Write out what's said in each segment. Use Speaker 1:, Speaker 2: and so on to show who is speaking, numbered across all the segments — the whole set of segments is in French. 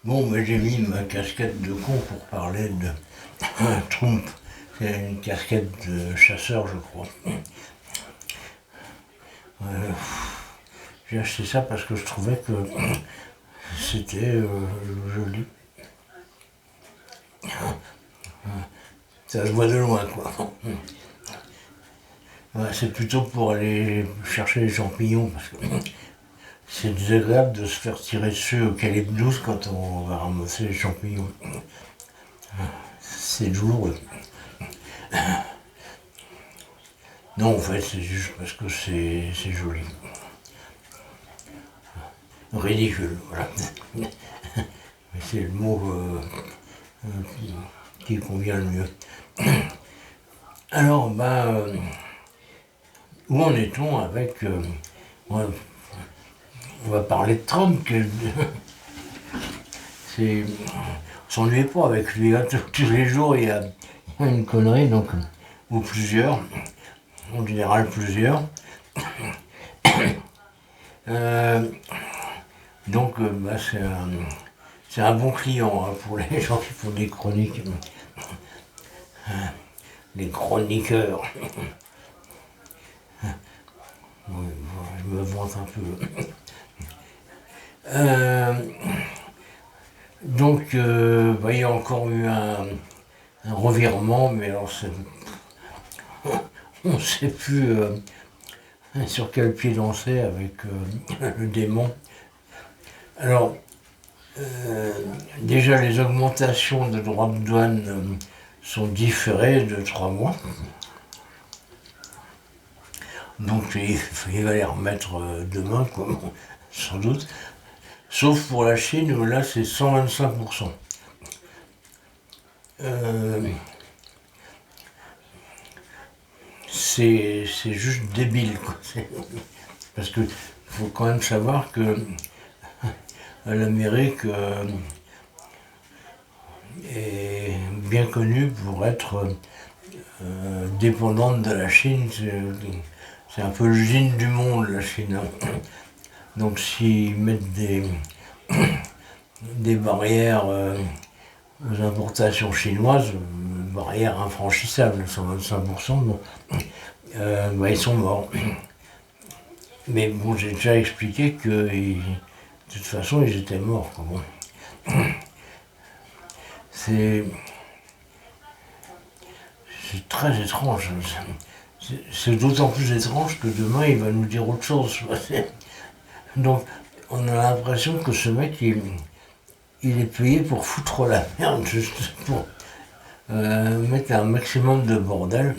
Speaker 1: Bon, mais j'ai mis ma casquette de con pour parler de Trump. C'est une casquette de chasseur, je crois. Euh, j'ai acheté ça parce que je trouvais que c'était joli. Ça se voit de loin, quoi. Ouais, c'est plutôt pour aller chercher les champignons, parce que c'est désagréable de se faire tirer dessus au calibre 12 quand on va ramasser les champignons. C'est douloureux. Non, en fait, c'est juste parce que c'est joli. Ridicule, voilà. Mais c'est le mot qui convient le mieux. Alors, où en est-on avec... on va parler de Trump, c'est... On s'ennuie pas avec lui, hein. Tous les jours il y a une connerie, donc, ou plusieurs, en général plusieurs. Euh, donc, c'est un bon client, hein, pour les gens qui font des chroniques, les chroniqueurs. Oui, je me vante un peu. Euh, il y a encore eu un revirement, mais alors on ne sait plus sur quel pied danser avec le démon. Alors, déjà, les augmentations de droits de douane sont différées de 3 mois. Donc, il va les remettre demain, quoi, sans doute. Sauf pour la Chine, où là, c'est 125%. C'est juste débile, quoi. Parce qu'il faut quand même savoir que l'Amérique est bien connue pour être dépendante de la Chine. C'est un peu l'usine du monde, la Chine, hein. Donc s'ils mettent des barrières aux importations chinoises, barrières infranchissables, 125%, bon, ils sont morts. Mais bon, j'ai déjà expliqué que de toute façon, ils étaient morts, quoi. Bon. C'est très étrange. C'est d'autant plus étrange que demain, il va nous dire autre chose. Donc, on a l'impression que ce mec, il est payé pour foutre la merde, juste pour mettre un maximum de bordel.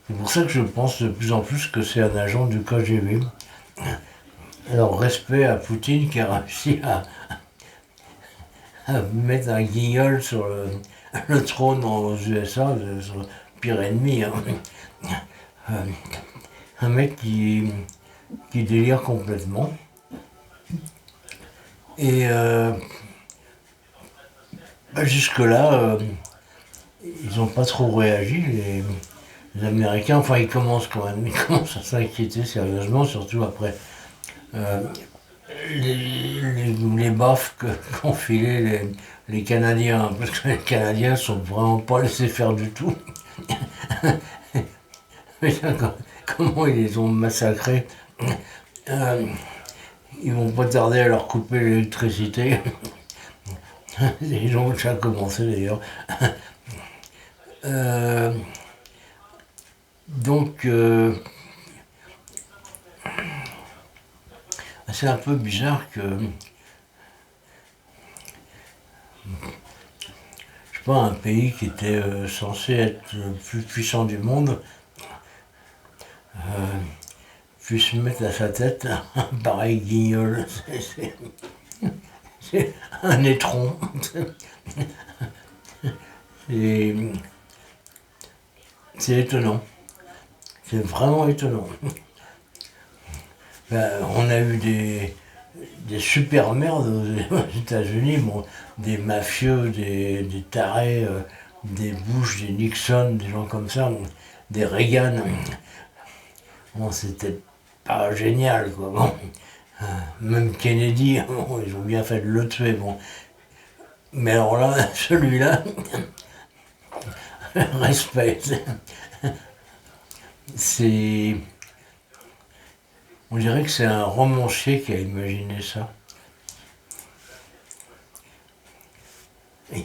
Speaker 1: C'est pour ça que je pense de plus en plus que c'est un agent du KGB. Alors, respect à Poutine qui a réussi à mettre un guignol sur le trône aux USA, son pire ennemi, hein. Un mec qui délire complètement. Et jusque-là, ils n'ont pas trop réagi, les Américains. Enfin, ils commencent quand même, ils commencent à s'inquiéter sérieusement, surtout après les baffes qu'ont filé les Canadiens. Parce que les Canadiens ne sont vraiment pas laissés faire du tout. Mais comment ils les ont massacrés. Ils vont pas tarder à leur couper l'électricité. Ils ont déjà commencé d'ailleurs. Euh, donc, c'est un peu bizarre que, je sais pas, un pays qui était censé être le plus puissant du monde puisse mettre à sa tête un pareil guignol. C'est un étron. Et c'est étonnant. C'est vraiment étonnant. On a eu des super merdes aux États-Unis, bon, des mafieux, des tarés, des Bush, des Nixon, des gens comme ça, bon, des Reagan. Bon, c'était pas génial, quoi. Bon. Même Kennedy, bon, ils ont bien fait de le tuer. Bon. Mais alors là, celui-là, respect. C'est. On dirait que c'est un romancier qui a imaginé ça. Et